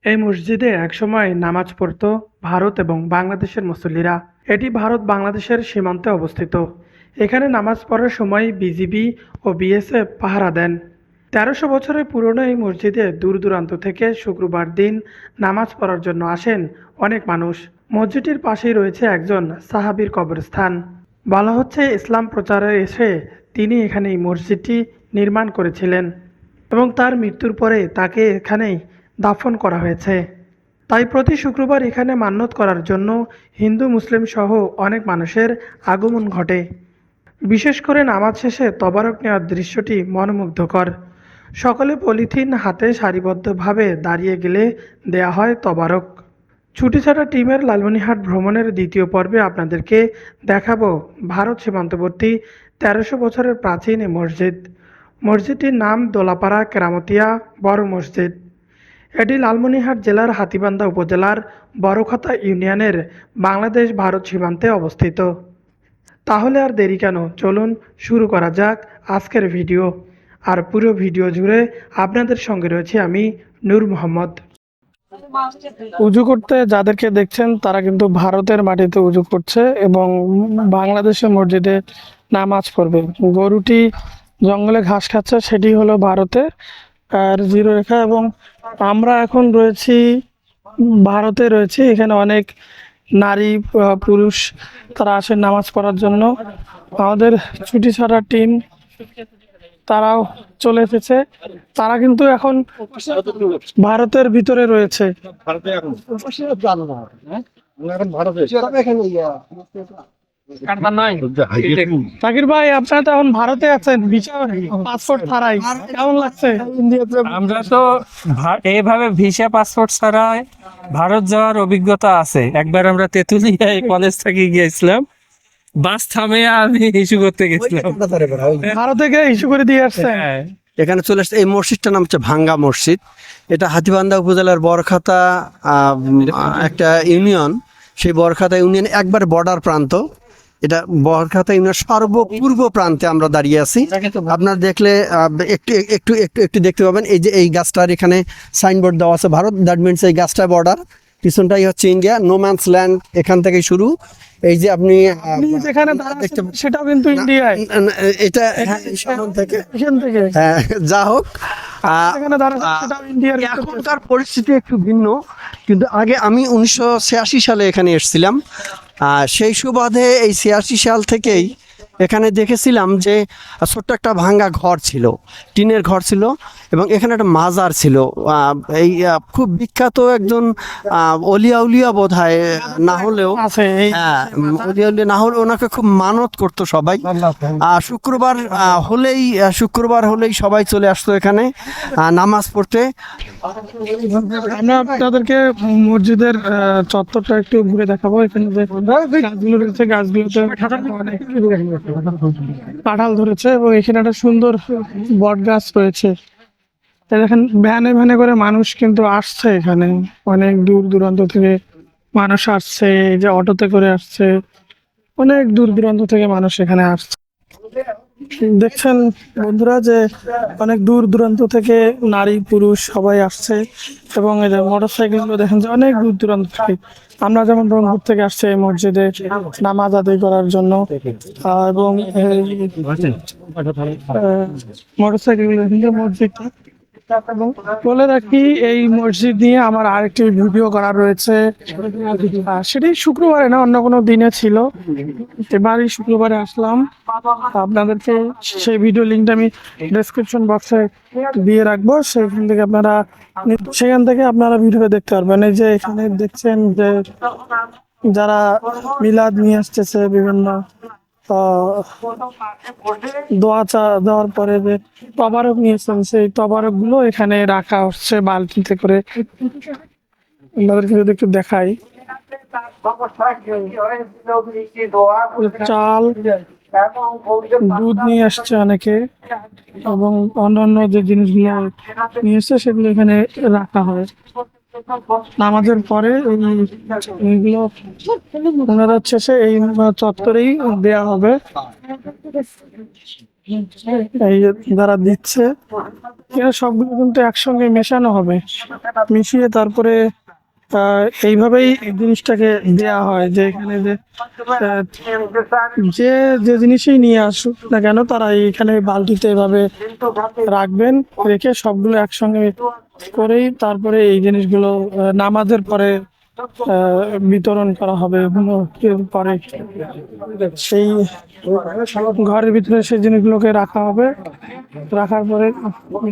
এই মসজিদে একসময় নামাজ পড়তো ভারত এবং বাংলাদেশের মুসল্লিরা। এটি ভারত বাংলাদেশের সীমান্তে অবস্থিত। এখানে নামাজ পড়ার সময় বিজিবি ও বিএসএফ পাহারা দেন। ১৩০০ বছরের পুরনো এই মসজিদে দূর দূরান্ত থেকে শুক্রবার দিন নামাজ পড়ার জন্য আসেন অনেক মানুষ। মসজিদটির পাশেই রয়েছে একজন সাহাবীর কবরস্থান। বলা হচ্ছে ইসলাম প্রচারে এসে তিনি এখানে এই মসজিদটি নির্মাণ করেছিলেন এবং তার মৃত্যুর পরে তাকে এখানেই দাফন করা হয়েছে। তাই প্রতি শুক্রবার এখানে মান্যত করার জন্য হিন্দু মুসলিম সহ অনেক মানুষের আগমন ঘটে। বিশেষ করে নামাজ শেষে তবারক নেওয়ার দৃশ্যটি মনোমুগ্ধকর। সকলে পলিথিন হাতে সারিবদ্ধভাবে দাঁড়িয়ে গেলে দেয়া হয় তবারক। ছুটি ছাড়া টিমের লালমনিরহাট ভ্রমণের দ্বিতীয় পর্বে আপনাদেরকে দেখাবো ভারত সীমান্তবর্তী ১৩০০ বছরের প্রাচীন এ মসজিদ। মসজিদটির নাম দোলাপাড়া কেরামতিয়া বড় মসজিদ। এটি লালমনিরহাট জেলার হাতীবান্ধা উপজেলার বড়খাতা ইউনিয়নের বাংলাদেশ ভারত সীমান্তে অবস্থিত। তাহলে আর দেরি কেন, চলুন শুরু করা যাক আজকের ভিডিও। আর পুরো ভিডিও জুড়ে আপনাদের সঙ্গে রয়েছে আমি নূর মোহাম্মদ। উজু করতে যাদেরকে দেখছেন তারা কিন্তু ভারতের মাটিতে উজু করছে এবং বাংলাদেশের মসজিদে নামাজ পড়বে। গরুটি জঙ্গলে ঘাস খাচ্ছে, সেটি হলো ভারতে আর জিরো রেখা। এবং আমরা এখন রয়েছি ভারতে রয়েছি। এখানে অনেক নারী পুরুষ তারা আসেন নামাজ পড়ার জন্য। আমাদের ছুটি ছাড়া টিম তারাও চলে এসেছে। তারা কিন্তু এখন ভারতের ভিতরে রয়েছে। তাকির ভাই, আপনারা তো এখন ভারতে আছেন, ভিসা পাসপোর্ট ছাড়াই, কেমন লাগছে? আমরা তো এইভাবে ভিসা পাসপোর্ট ছাড়া ভারত যাওয়ার অভিজ্ঞতা আছে। একবার আমরা তেঁতুলিয়ায় কলেজ থেকে গিয়েছিলাম, বাস থামে আমি ইস্যু করতে গেছিলাম। ভারত থেকে ইস্যু করে দিয়ে আসছেন? হ্যাঁ, এখানে চলে আসছে। এই মসজিদটার নাম হচ্ছে ভাঙ্গা মসজিদ। এটা হাতীবান্ধা উপজেলার বরখাতা একটা ইউনিয়ন। সেই বরখাতা ইউনিয়ন একবার বর্ডার প্রান্ত। এটা বরখাতা ইউনিয়ন সর্বপূর্ব প্রান্তে আমরা দাঁড়িয়ে আছি। আপনারা দেখলে একটু একটু একটু একটু দেখতে পাবেন, এই যে এই গাছটার এখানে সাইনবোর্ড দেওয়া আছে ভারত। দ্যাট মিনস এই গাছটা বর্ডার, পিছনটাই হচ্ছে ইন্ডিয়া। নো ম্যানস ল্যান্ড এখান থেকে শুরু। এই যে আপনি যেখানে দেখতে সেটাও কিন্তু ইন্ডিয়ায়। এটা হ্যাঁ, এই সামনে থেকে এখান থেকে হ্যাঁ, যা হোক যেখানে দাঁড়াচ্ছে সেটাও ইন্ডিয়ার। এখনকার পরিস্থিতি একটু ভিন্ন, কিন্তু আগে আমি ১৯৮৬ সালে এখানে এসেছিলাম। সেই সুবাদে এই ৮৬ সাল থেকেই এখানে দেখেছিলাম যে ছোট্ট একটা ভাঙ্গা ঘর ছিল, টিনের ঘর ছিল, এবং এখানে একটা মাজার ছিল। এই খুব বিখ্যাত একজন অলিয়া উলিয়া বোধ হয়, না হলেও হ্যাঁ অলিয়া উলিয়া না হলেও ওনাকে খুব মানত করতো সবাই। শুক্রবার হলেই সবাই চলে আসতো এখানে নামাজ পড়তে। আমরা আপনাদেরকে মসজিদের চত্বরটা একটু ঘুরে দেখাবো। এখানে যে গাছগুলো রয়েছে, গাছগুলোতে অনেক কাঁঠাল ধরেছে এবং এখানে একটা সুন্দর বট গাছ রয়েছে। দেখেন ভ্যানে ভ্যানে করে মানুষ কিন্তু আসছে এখানে, অনেক দূর দূরান্ত থেকে মানুষ আসছে। এই যে অটোতে করে আসছে, অনেক দূর দূরান্ত থেকে মানুষ এখানে আসছে। দেখছেন বন্ধুরা যে অনেক দূর দূরান্ত থেকে নারী পুরুষ সবাই আসছে এবং এই যে মোটরসাইকেল গুলো দেখেন যে অনেক দূর দূরান্ত থেকে। আমরা যেমন রংপুর থেকে আসছে এই মসজিদে নামাজ আদায় করার জন্য, এবং মোটরসাইকেল গুলো দেখেন যে মসজিদটা। এবং বলে রাখি এই মসজিদ নিয়ে আমার আরেকটি ভিডিও করা রয়েছে, সেটি শুক্রবারে না অন্য কোনো দিনে ছিল। এবারই শুক্রবারে আসলাম। আপনাদেরকে সেই ভিডিও লিঙ্কটা আমি ডেসক্রিপশন বক্সে দিয়ে রাখবো, সেখান থেকে আপনারা ভিডিওটা দেখতে পারবেন। এই যে এখানে দেখছেন যে যারা মিলাদ নিয়ে আসতেছে, বিভিন্ন দোয়া দেওয়ার পরে যে তবারক নিয়েছেন, সেই তবারক গুলো এখানে রাখা হচ্ছে বালতিতে করে। আপনাদেরকে যদি একটু দেখাই, চাল দুধ নিয়ে আসছে অনেকে এবং অন্যান্য যে জিনিসগুলো নিয়ে এসছে সেগুলো এখানে রাখা হয়। নামাজের পরে এইগুলো ওনারা শেষে এই চত্বরেই দেয়া হবে। এই যে যারা দিচ্ছে এরা সবগুলো কিন্তু একসঙ্গে মেশানো হবে, মিশিয়ে তারপরে এইভাবেই এই জিনিসটাকে দেয়া হয় যে এখানে যে যে যে জিনিসই নিয়ে আসুক না কেন তারা এইখানে বালতিতে এভাবে রাখবেন, রেখে সবগুলো একসঙ্গে করেই তারপরে এই জিনিসগুলো নামাজের পরে বিতরণ করা হবে। পরে সেই ঘরের ভিতরে সেই জিনিসগুলোকে রাখা হবে, রাখার পরে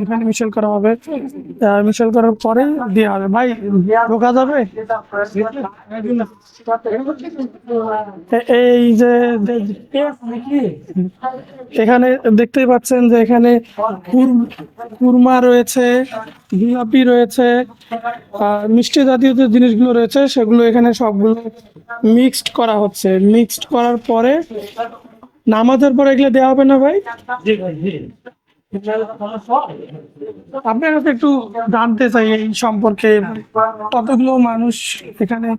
এখানে মিশেল করা হবে, মিশেল করার পরে দেওয়া হবে। ভাই ঢোকা যাবে? এই যে এখানে দেখতেই পাচ্ছেন যে এখানে কুরমা রয়েছে, জিলাপি রয়েছে, মিষ্টি জাতীয় যে জিনিসগুলো রয়েছে সেগুলো এখানে সবগুলো মিক্সড করা হচ্ছে। মিক্সড করার পরে নামাজের পরে এগুলো দেওয়া হবে না ভাই? আপনার কাছে একটু জানতে চাই এই সম্পর্কে, কতগুলো মানুষ এখানে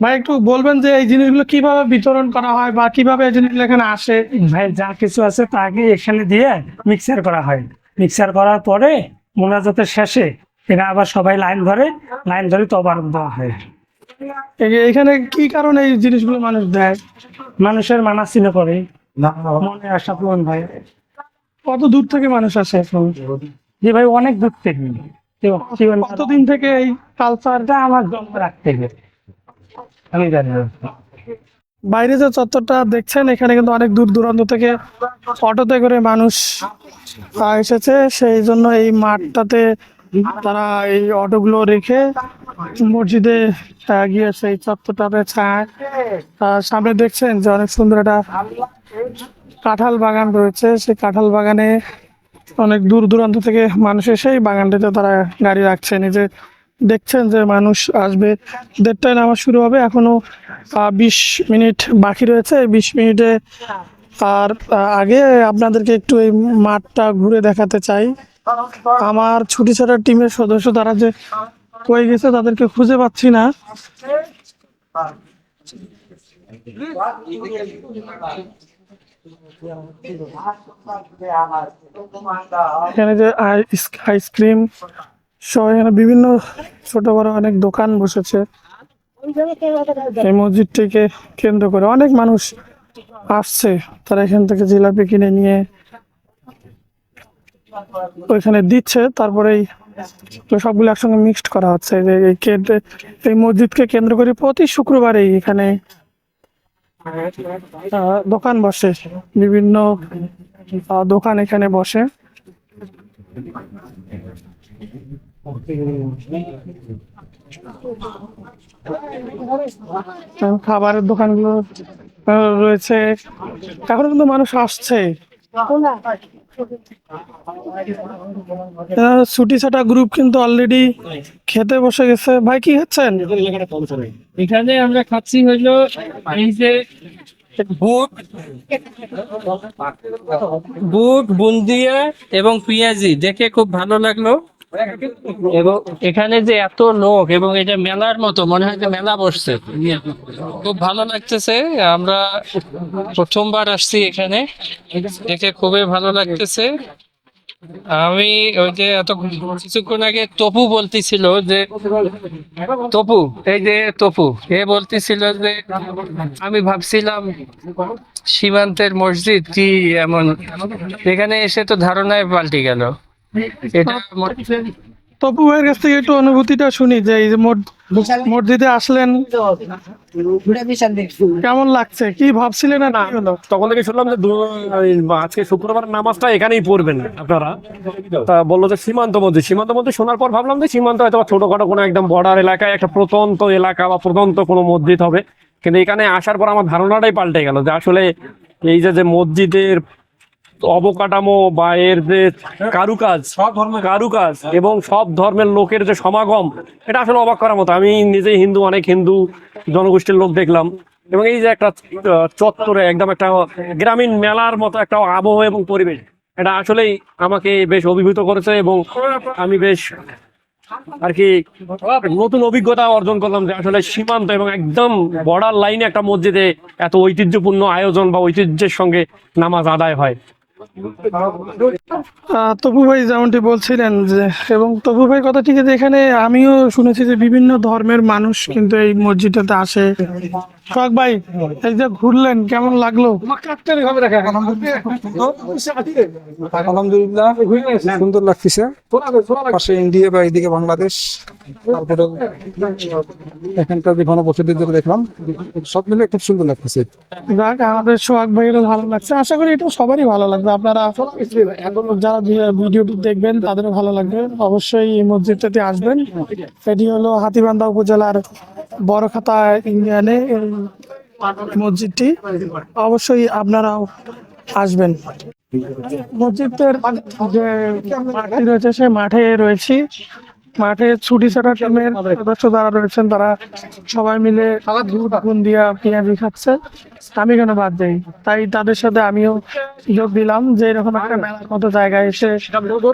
ভাই একটু বলবেন যে এই জিনিসগুলো কিভাবে বিতরণ করা হয় বা কিভাবে এই জিনিসগুলো এখানে আসে? ভাই যা কিছু আছে তাকে এখানে দিয়ে মিক্সার করা হয়। মিক্সার করার পরে মোনাজাতের শেষে এরা আবার সবাই লাইন ধরে তবার দেওয়া হয়। এখানে কি কারণে এই জিনিসগুলো মানুষ দেয়? মানুষের মানাসিনে করে মনে আশা পূরণ হয়। কত দূর থেকে মানুষ আসে এখন? যে ভাই অনেক দূর থেকে কতদিন থেকে এই কালচারটা? আমার জন্ম রাখতে হবে আমি জানি না। বাইরে যে চত্বরটা দেখছেন এখানে কিন্তু অনেক দূর দূরান্ত থেকে অটোতে করে মানুষ এসেছে, সেই জন্য এই মাঠটাতে তারা এই অটোগুলো রেখে মসজিদে গিয়েছে। এই চত্বরটাতে ছায় সামনে দেখছেন যে অনেক সুন্দর একটা কাঁঠাল বাগান রয়েছে, সেই কাঁঠাল বাগানে অনেক দূর দূরান্ত থেকে মানুষ এসে এই বাগানটাতে তারা গাড়ি রাখছেন। এই যে দেখছেন যে মানুষ আসবে, 1:30টায় নামাজ শুরু হবে, এখনো 20 মিনিট বাকি রয়েছে। 20 মিনিটে আর আগে আপনাদেরকে একটু এই মাঠটা ঘুরে দেখাতে চাই। আমার ছুটি ছাড়া টিমের সদস্য তারা যে কই গেছে তাদেরকে খুঁজে পাচ্ছি না। এখানে যে আইসক্রিম সহ এখানে বিভিন্ন ছোট বড় অনেক দোকান বসেছে। এই মসজিদটিকে কেন্দ্র করে অনেক মানুষ আসছে, তারা এখান থেকে জিলাপি কিনে নিয়ে ওইখানে দিচ্ছে, তারপরেই সবগুলো একসঙ্গে মিক্সড করা হচ্ছে। যে এই মসজিদকে কেন্দ্র করে প্রতি শুক্রবারেই এখানে দোকান বসে, বিভিন্ন দোকান এখানে বসে। খাবারের দোকানগুলো রয়েছে, এখন কিন্তু মানুষ আসছে। ছুটি ছাটা গ্রুপ কিন্তু অলরেডি খেতে বসে গেছে। ভাই কি খাচ্ছেন? এখানে আমরা খাচ্ছি হইলো এই যে বুট বুট বুন্দিয়া এবং পেঁয়াজি, দেখে খুব ভালো লাগলো। এবং এখানে যে এত লোক এবং এটা মেলার মতো মনে হয় যে মেলা বসছে, খুব ভালো লাগতেছে। আমরা প্রথমবার আসছি এখানে, দেখে খুবই ভালো লাগতেছে। আমি ওই যে এত কিছুক্ষণ আগে তপু বলতেছিল যে তপু এই যে তপু এ বলতেছিল যে আমি ভাবছিলাম সীমান্তের মসজিদ কি এমন, এখানে এসে তো ধারণায় পাল্টে গেল। এটা তপু ভাইয়ের কাছ থেকে একটু অনুভূতিটা শুনি যে এই যে মসজিদে আসলেন, কেমন লাগছে, কি ভাবছিলেন আর কি হলো? তখন থেকে শুনলাম যে আজকে শুক্রবার নামাজটা এখানেই পড়বেন আপনারা, তা বললো যে সীমান্ত মসজিদ শোনার পর ভাবলাম যে সীমান্ত হয়তো ছোটখাটো কোনো একদম বর্ডার এলাকায় একটা প্রত্যন্ত এলাকা বা প্রত্যন্ত কোনো মসজিদ হবে, কিন্তু এখানে আসার পর আমার ধারণাটাই পাল্টে গেল যে আসলে এই যে মসজিদের অবকাঠামো বা এর যে কারুকাজ এবং সব ধর্মের লোকের যে সমাগম, এটা আসলে অবাক করার মতো। আমি নিজেই হিন্দু, অনেক হিন্দু জনগোষ্ঠীর লোক দেখলাম, এবং এই যে একটা চত্বরে একদম একটা গ্রামীণ মেলার মতো একটা আবহাওয়া এবং পরিবেশ, এটা আসলেই আমাকে বেশ অভিভূত করেছে এবং আমি বেশ আর কি নতুন অভিজ্ঞতা অর্জন করলাম যে আসলে সীমান্ত এবং একদম বর্ডার লাইনে একটা মসজিদে এত ঐতিহ্যপূর্ণ আয়োজন বা ঐতিহ্যের সঙ্গে নামাজ আদায় হয়। তপু ভাই যেমনটি বলছিলেন যে, এবং তপু ভাই কথা ঠিক আছে, এখানে আমিও শুনেছি যে বিভিন্ন ধর্মের মানুষ কিন্তু এই মসজিদটাতে আসে। সোহাগ ভাই, এই যে ঘুরলেন, কেমন লাগলো? আলহামদুলিল্লাহ সুন্দর লাগতেছে। পাশে ইন্ডিয়া বা এদিকে বাংলাদেশ, তারপরে এখানকার যে ঘনবসতির যেটা দেখলাম, সব মিলে খুব সুন্দর লাগতেছে। যাক, আমাদের সোহাগ ভাইয়েরও ভালো লাগছে, আশা করি এটা সবারই ভালো লাগবে। আপনারা যারা ভিডিওটি দেখবেন তাদেরও ভালো লাগবে, অবশ্যই এই মসজিদটাতে আসবেন। এটি হলো হাতীবান্ধা উপজেলার বড়খাতা ইউনিয়নে এই মসজিদটি, অবশ্যই আপনারাও আসবেন। মসজিদের যে মাঠটি রয়েছে সেই মাঠে রয়েছি। মাঠে ছুটি ছাড়া টিমের সদস্য যারা রয়েছেন তারা সবাই মিলে গুণ দিয়া পেঁয়াজি খাচ্ছে। আমি কেন বাদ যাই, তাই তাদের সাথে আমিও যোগ দিলাম যে এরকম একটা মেলার মতো জায়গায় এসে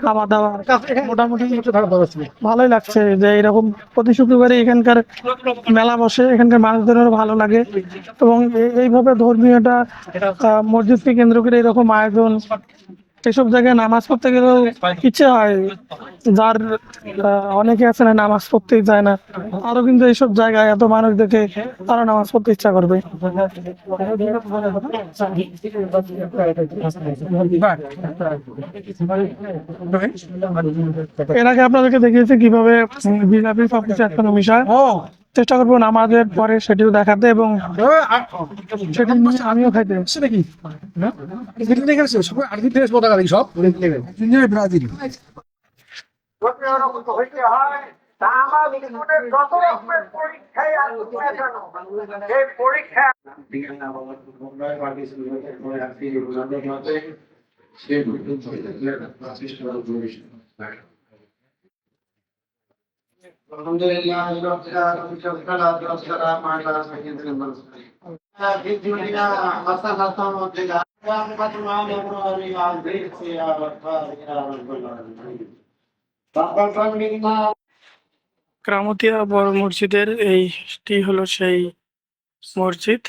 খাওয়া দাওয়া মোটামুটি ভালোই লাগছে। যে এরকম প্রতি শুক্রবারে এখানকার মেলা বসে, এখানকার মানুষদেরও ভালো লাগে এবং এইভাবে ধর্মীয়টা মসজিদকে কেন্দ্র করে এরকম আয়োজন, এসব জায়গায় নামাজ পড়তে গেলেও ইচ্ছে হয়। যার অনেকে আছে না নামাজ পড়তেই যায় না, আরো কিন্তু এইসব জায়গায় এত মানুষ দেখে তারা নামাজ পড়তে ইচ্ছা করবে। এর আগে আপনাদেরকে দেখিয়েছি কিভাবে জিলাপি সবকিছু একখানে মিশায়। চেষ্টা করবো নামাজের পরে সেটিও দেখাতে এবং সেটি নিয়ে আমিও খাইতে। Brazil alhamdulillah rabbil والسلام على سيدنا المرسلين في الدنيا حسنة وفي الآخرة حسنة وعزيز يا غفار يا رب العالمين تقبل منا। কামতিয়া বড় মসজিদের এইটি হলো সেই মসজিদ।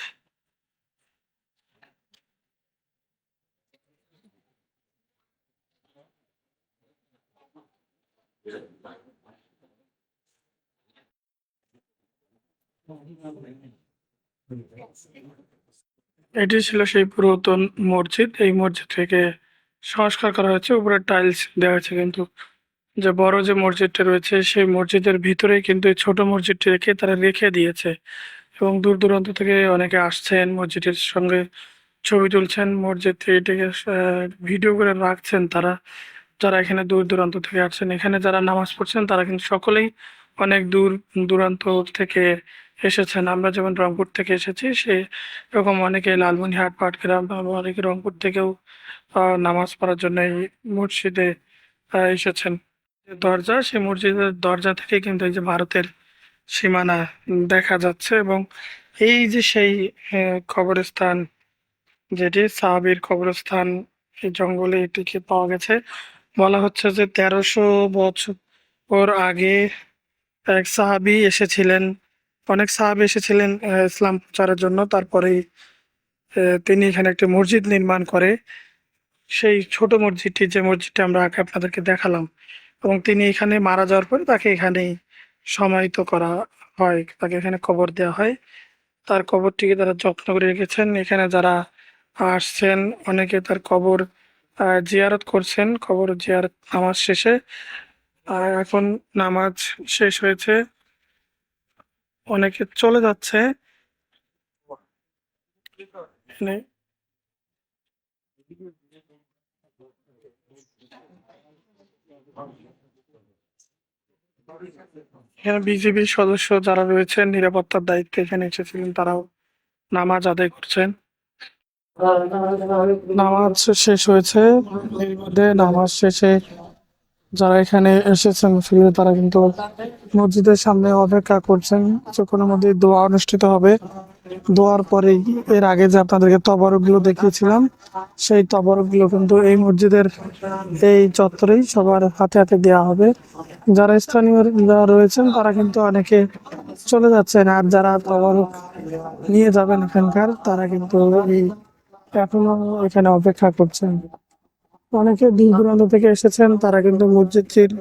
এটি ছিল সেই পুরাতন মসজিদ। এই মসজিদ থেকে সংস্কার করা হয়েছে, উপরে টাইলস দেওয়া হয়েছে, কিন্তু যে বড় যে মসজিদটা রয়েছে সেই মসজিদের ভিতরেই কিন্তু এই ছোট মসজিদটি রেখে তারা রেখে দিয়েছে এবং দূর দূরান্ত থেকে অনেকে আসছেন, মসজিদের সঙ্গে ছবি তুলছেন, মসজিদ এটিকে ভিডিও করে রাখছেন। তারা যারা এখানে দূর দূরান্ত থেকে আসছেন, এখানে যারা নামাজ পড়ছেন তারা কিন্তু সকলেই অনেক দূর দূরান্ত থেকে এসেছেন। আমরা যেমন রংপুর থেকে এসেছি, সে এরকম অনেকে লালমনিরহাট, পাটগ্রাম বা অনেকে রংপুর থেকেও নামাজ পড়ার জন্য এই মসজিদে এসেছেন। দরজা, সেই মসজিদের দরজা থেকে কিন্তু এই যে ভারতের সীমানা দেখা যাচ্ছে এবং এই যে সেই কবরস্থান, যেটি সাহাবীর কবরস্থান, এই জঙ্গলে এটিকে পাওয়া গেছে। বলা হচ্ছে যে 1300 বছর আগে এক সাহাবী এসেছিলেন, অনেক সাহাবী এসেছিলেন ইসলাম প্রচারের জন্য। তারপরেই তিনি এখানে একটি মসজিদ নির্মাণ করে, সেই ছোট মসজিদটি, যে মসজিদটি আমরা আগে আপনাদেরকে দেখালাম, এবং তিনি এখানে মারা যাওয়ার পরে তাকে এখানেই সমাহিত করা হয়, তাকে এখানে কবর দেওয়া হয়। তার কবরটিকে তারা যত্ন করে রেখেছেন। এখানে যারা আসছেন অনেকে তার কবর জিয়ারত করছেন, কবর জিয়ারত নামাজ শেষে। আর এখন নামাজ শেষ হয়েছে, অনেকে চলে যাচ্ছে। এখানে বিজিবির সদস্য যারা রয়েছেন নিরাপত্তার দায়িত্বে এখানে এসেছিলেন, তারাও নামাজ আদায় করছেন। নামাজ শেষ হয়েছে, এর মধ্যে নামাজ শেষে যারা এখানে এসেছেন মুসলিম, তারা কিন্তু মসজিদের সামনে অপেক্ষা করছেন, কিছুক্ষণের মধ্যে দোয়া অনুষ্ঠিত হবে দোয়ার পরেই এর আগে যে আপনাদেরকে তবারকগুলো দেখিয়েছিলাম, সেই তবারকগুলো কিন্তু এই মসজিদের এই চত্বরেই সবার হাতে হাতে দেওয়া হবে। যারা স্থানীয় রয়েছেন তারা কিন্তু অনেকে চলে যাচ্ছেন, আর যারা তবারক নিয়ে যাবেন এখানকার তারা কিন্তু এই এখনো এখানে অপেক্ষা করছেন। অনেকে দূর দূরান্ত থেকে এসেছেন, তারা কিন্তু মসজিদটির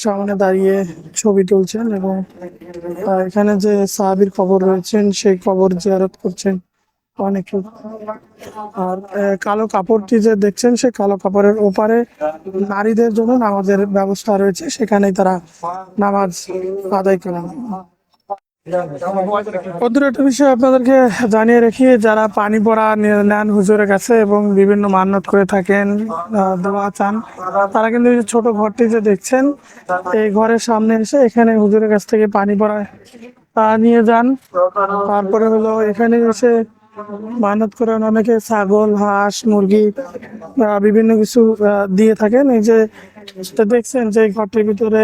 সামনে দাঁড়িয়ে ছবি তুলছেন এবং এখানে যে সাহাবীর কবর রয়েছেন সেই কবর জিয়ারত করছেন অনেকে। আর কালো কাপড়টি যে দেখছেন, সেই কালো কাপড়ের ওপারে নারীদের জন্য নামাজের ব্যবস্থা রয়েছে, সেখানেই তারা নামাজ আদায় করেন। বন্ধুরা, একটা বিষয় আপনাদেরকে জানিয়ে রাখি, যারা পানি পড়া নেন হুজুরের কাছে এবং বিভিন্ন মান্যত করে থাকেন, দোয়া চান, তারা কিন্তু এই যে ছোট ঘরটি যে দেখছেন, এই ঘরের সামনে এসে এখানে হুজুরের কাছ থেকে পানি পড়া নিয়ে যান। তারপরে হলো এখানে এসে মানত করেন অনেকে, ছাগল, হাঁস, মুরগি বিভিন্ন কিছু দিয়ে থাকেন। এই যে দেখছেন যে ঘরটির ভিতরে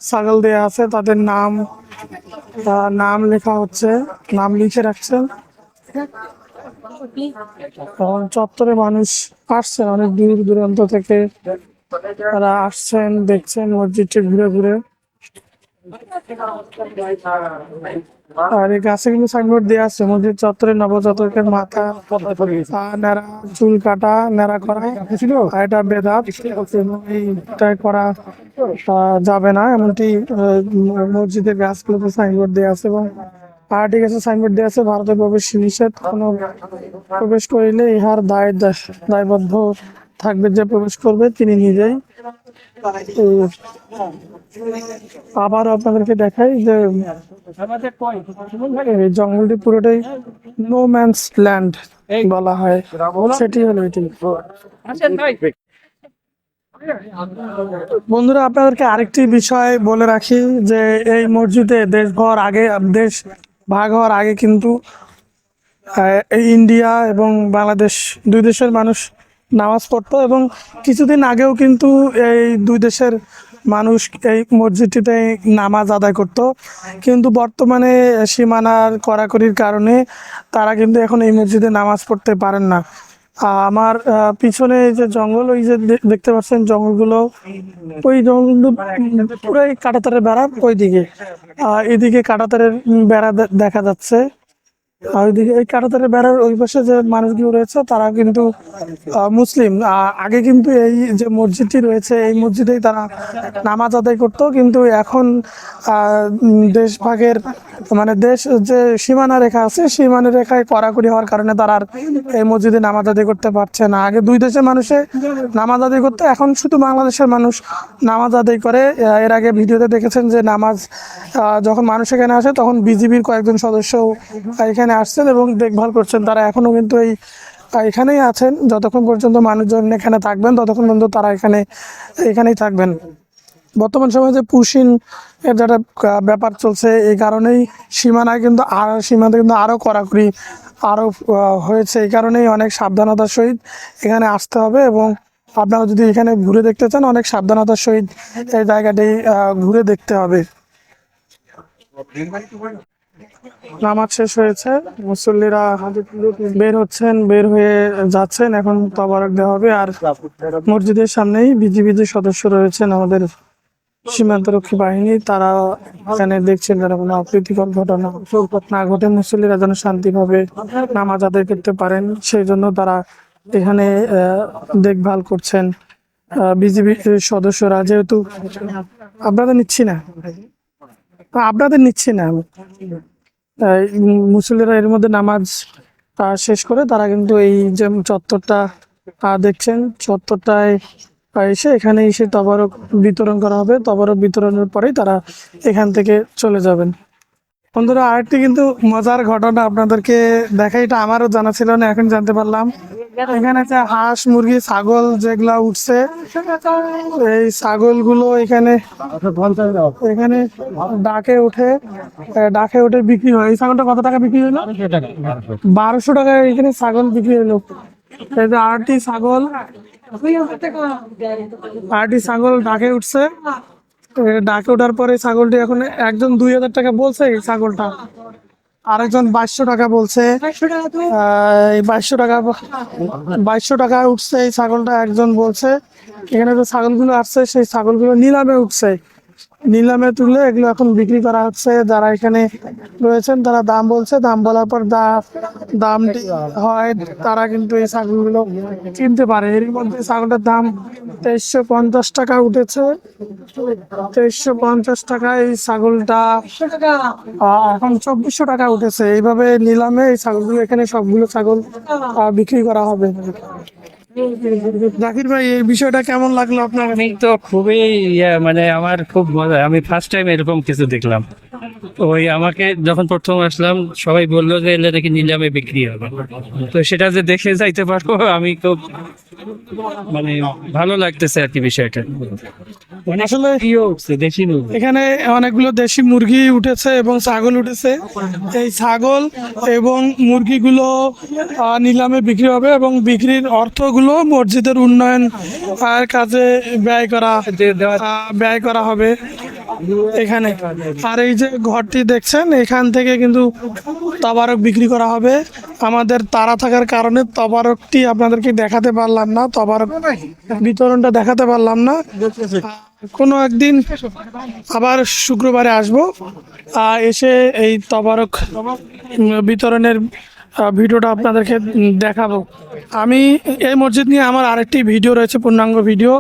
ছাগল দেয়া আছে, তাদের নাম লেখা হচ্ছে, নাম লিখে রাখছেন। চত্বরে মানুষ আসছেন অনেক দূর দূরান্ত থেকে, তারা আসছেন, দেখছেন মসজিদটি ঘুরে ঘুরে। আর এই গাছে কিন্তু সাইনবোর্ড দেওয়া আছে, মসজিদ চত্বরে নবজাতকের মাথা নেড়া, চুল কাটা, নেড়া করা আর এটা বেদাত, এইটা করা যাবে না, এমনটি মসজিদের গাছগুলোতে সাইনবোর্ড দেওয়া আছে। এবং আরেকটি গাছে সাইনবোর্ড দেওয়া আছে, ভারতে প্রবেশ নিষেধ, কোনো প্রবেশ করিলে ইহার দায়বদ্ধ থাকবে যে প্রবেশ করবে তিনি নিজেই। আবার আপনাদেরকে দেখাই যে এই জঙ্গলটি পুরোটাই নো ম্যানস ল্যান্ড বলা হয়, সেটি হলো এটি। বন্ধুরা, আপনাদেরকে আরেকটি বিষয় বলে রাখি যে এই মসজিদে দেশ ভাগ হওয়ার আগে কিন্তু এই ইন্ডিয়া এবং বাংলাদেশ দুই দেশের মানুষ নামাজ পড়তো, এবং কিছুদিন আগেও কিন্তু এই দুই দেশের মানুষ এই মসজিদটিতে নামাজ আদায় করত। কিন্তু বর্তমানে সীমানার কড়াকড়ির কারণে তারা কিন্তু এখন এই মসজিদে নামাজ পড়তে পারেন না। আমার পিছনে এই যে জঙ্গল, ওই যে দেখতে পাচ্ছেন জঙ্গলগুলো, ওই জঙ্গলগুলো পুরাই কাঁটাতারের বেড়া, ওইদিকে এদিকে কাঁটাতারের বেড়া দেখা যাচ্ছে। আর ওইদিকে এই কাঁটাতারের বেড়ার ওই পাশে যে মানুষগুলো রয়েছে তারা কিন্তু মুসলিম। আগে কিন্তু এই যে মসজিদটি রয়েছে এই মসজিদেই তারা নামাজ আদায় করতো, কিন্তু এখন দেশ ভাগের মানে দেশ যে সীমানা রেখা আছে, সীমানা রেখায় কড়াকড়ি হওয়ার কারণে তারা আর এই মসজিদে নামাজ আদায় করতে পারছে না। আগে দুই দেশের মানুষে নামাজ আদায় করতে, এখন শুধু বাংলাদেশের মানুষ নামাজ আদায় করে। এর আগে ভিডিওতে দেখেছেন যে নামাজ যখন মানুষ এখানে আসে তখন বিজিবির কয়েকজন সদস্য এখানে আসছেন এবং দেখভাল করছেন। তারা এখনো কিন্তু এখানেই আছেন, যতক্ষণ পর্যন্ত মানুষজন এখানে থাকবেন ততক্ষণ পর্যন্ত তারা এখানেই থাকবেন। বর্তমান সময়ে যে পুশিন এর যেটা ব্যাপার চলছে, এই কারণেই সীমানায় কিন্তু আরো কড়াকড়ি হয়েছে। এই কারণেই অনেক সাবধানতার সহিত এখানে আসতে হবে, এবং আপনারা যদি এখানে ঘুরে দেখতে চান অনেক সাবধানতার সহিত এই জায়গাটি ঘুরে দেখতে হবে। নামাজ শেষ হয়েছে, মুসল্লিরা বের হচ্ছেন, বের হয়ে যাচ্ছেন, এখন তবারক দেওয়া হবে। আর মসজিদের সামনেই বিজিবির সদস্য রয়েছেন আমাদের সীমান্তরক্ষী বাহিনী, তারা এখানে দেখছেন যেন কোনো অপ্রীতিকর ঘটনা না ঘটে, মুসল্লিরা যেন শান্তিভাবে নামাজ আদায় করতে পারেন, সেই জন্য তারা এখানে দেখভাল করছেন বিজিবির সদস্যরা। যেহেতু আপনাদের নিচ্ছি না মুসল্লিরা এর মধ্যে নামাজ শেষ করে তারা কিন্তু এই যে চত্বরটা দেখছেন, চত্বরটায় এসে এখানে এসে তবারক বিতরণ করা হবে। তবারক বিতরণের পরেই তারা এখান থেকে চলে যাবেন। বন্ধুরা, আরেকটি কিন্তু মজার ঘটনা আপনাদেরকে দেখাই, এটা আমারও জানা ছিল না, এখন জানতে পারলাম। এখানে যে হাঁস, মুরগি, ছাগল যেগুলা উঠছে, এই ছাগলগুলো এখানে ডাকে উঠে বিক্রি হয়। এই ছাগলটা কত টাকা বিক্রি হলো? 1200 টাকা এখানে ছাগল বিক্রি হলো। এই যে আরটি ছাগল ডাকে উঠছে, ডাকে ওঠার পরে ছাগলটি এখন একজন 2000 টাকা বলছে এই ছাগলটা। আরেকজন 2200 টাকা বলছে। এই 2200 টাকা উঠছে এই ছাগলটা একজন বলছে। এখানে যে ছাগলগুলো আসছে সেই ছাগলগুলো নিলামে উঠছে, নিলামে তুলে এগুলো এখন বিক্রি করা হচ্ছে। যারা এখানে রয়েছেন তারা দাম বলছে, দাম বলার পর দামটি হয় তারা কিন্তু এই ছাগলগুলো কিনতে পারে। এর মধ্যে ছাগলটার দাম 2350 টাকা উঠেছে। 2350 টাকা এই ছাগলটা এখন 2400 টাকা উঠেছে। এইভাবে নিলামে এই ছাগলগুলো এখানে সবগুলো ছাগল বিক্রি করা হবে। জাকির ভাই, এই বিষয়টা কেমন লাগলো আপনার? আমি তো খুবই মানে আমার খুব মজা, আমি ফার্স্ট টাইম এরকম কিছু দেখলাম। ওই আমাকে যখন প্রথম আসলাম সবাই বললো যে এলে নাকি নিলামে বিক্রি হবে, তো সেটা যে দেখে যাইতে পারবো আমি খুব মানে ভালো লাগতেছে আর কি বিষয়টা। আসলে প্রিয় উঠছে দেশি মুরগি। এখানে অনেকগুলো দেশি মুরগি উঠেছে এবং ছাগল উঠেছে। এই ছাগল এবং মুরগিগুলো নিলামে বিক্রি হবে এবং বিক্রির অর্থগুলো মসজিদের উন্নয়ন কাজে ব্যয় করা হবে এখানে। আর এই যে ঘরটি দেখছেন, এখান থেকে কিন্তু তবারক বিক্রি করা হবে। আমাদের তাড়া থাকার কারণে তবারকটি আপনাদেরকে দেখাতে পারলাম না, তবারক বিতরণটা দেখাতে পারলাম না। কোনো একদিন আবার শুক্রবারে আসবো, এসে এই তবারক বিতরণের ভিডিওটা আপনাদেরকে দেখাবো। আমি এই মসজিদ নিয়ে আমার আরেকটি ভিডিও রয়েছে, পূর্ণাঙ্গ ভিডিও।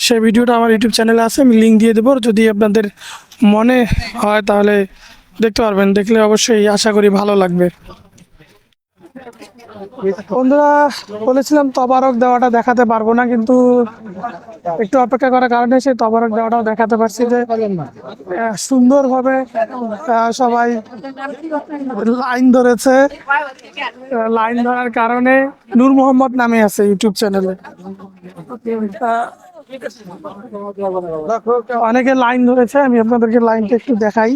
সেই ভিডিওটা আমার ইউটিউব চ্যানেলে আছে, আমি লিঙ্ক দিয়ে দেবো। যদি আপনাদের মনে হয় তাহলে দেখতে পারবেন, দেখলে অবশ্যই আশা করি ভালো লাগবে। বন্ধুরা, বলেছিলাম তবারক দেওয়াটা দেখাতে পারবো না, কিন্তু একটু অপেক্ষা করার কারণে সেই তবারক দেওয়াটাও দেখাতে পারছি। যে সুন্দরভাবে সবাই লাইন ধরেছে। লাইন ধরার কারণে নূর মোহাম্মদ নামে আছে ইউটিউব চ্যানেলে। অনেকে লাইন ধরেছে, আমি আপনাদেরকে লাইনটা একটু দেখাই।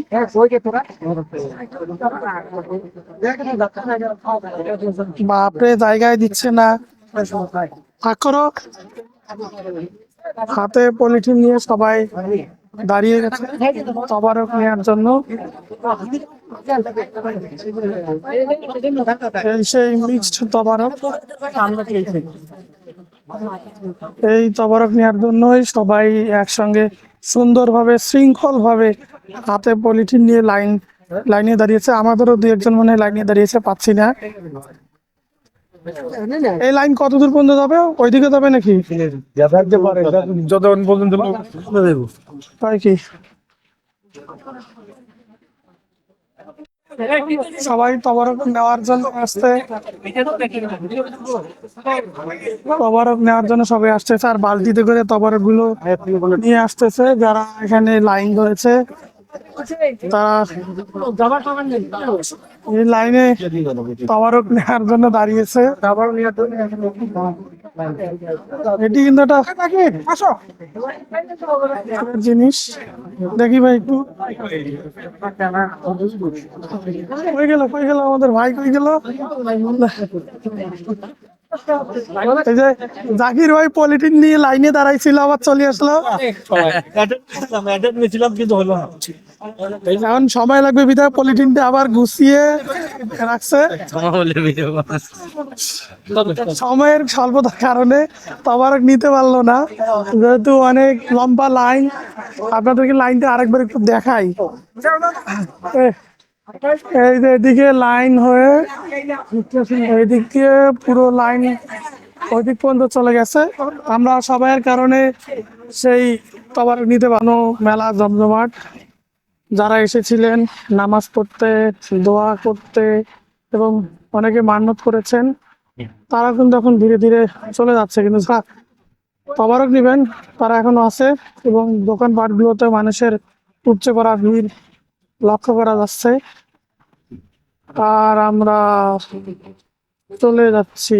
বাপরে, জায়গায় দিচ্ছে না। ভাগ করো। হাতে পলিথিন নিয়ে সবাই দাঁড়িয়ে গেছে তবারক নেওয়ার জন্য। সেই মিক্সড তবারক, এই তবারক নেওয়ার জন্যই সবাই একসঙ্গে সুন্দরভাবে শৃঙ্খলভাবে হাতে পলিথিন নিয়ে লাইনে দাঁড়িয়েছে। আমাদেরও দু একজন মনে হয় লাইনে দাঁড়িয়েছে, পাচ্ছি না। এই লাইন কত দূর পর্যন্ত যাবে? ওইদিকে যাবে নাকি? যতক্ষণ পর্যন্ত তাই কি? সবাই তবারক নেওয়ার জন্য আসছে, তবারক নেওয়ার জন্য সবাই আসতেছে আর বালতিতে করে তবারক গুলো নিয়ে আসতেছে। যারা এখানে লাইন ধরেছে তারা এই লাইনে তবারক নেওয়ার জন্য দাঁড়িয়েছে। এটি কিন্তু একটা জিনিস। দেখি ভাই একটু, কই গেল আমাদের ভাই, কই গেল? এই যে জাকির ভাই পলিথিন নিয়ে লাইনে দাঁড়াইছিল, আবার চলে আসলো। এখন সময় লাগবে বিধায় পলিথিনটা আবার গুছিয়ে রাখছে। সময়ের স্বল্পতার কারণে তবারক নিতে পারলো না, যেহেতু অনেক লম্বা লাইন। আপনাদেরকে লাইনটা আরেকবার একটু দেখাই। এই যে এদিকে লাইন হয়ে এইদিক দিয়ে পুরো লাইন ওইদিক পর্যন্ত চলে গেছে। আমরা সবাইয়ের কারণে সেই তবারক নিতে পারবো। মেলা জমজমাট, যারা এসেছিলেন নামাজ পড়তে, দোয়া করতে এবং অনেকে মান্যত করেছেন, তারা কিন্তু এখন ধীরে ধীরে চলে যাচ্ছে। কিন্তু যারা তবারক নিবেন তারা এখনো আছে এবং দোকানপাটগুলোতে মানুষের উপচে পড়া ভিড় লক্ষ্য করা যাচ্ছে। আর আমরা চলে যাচ্ছি।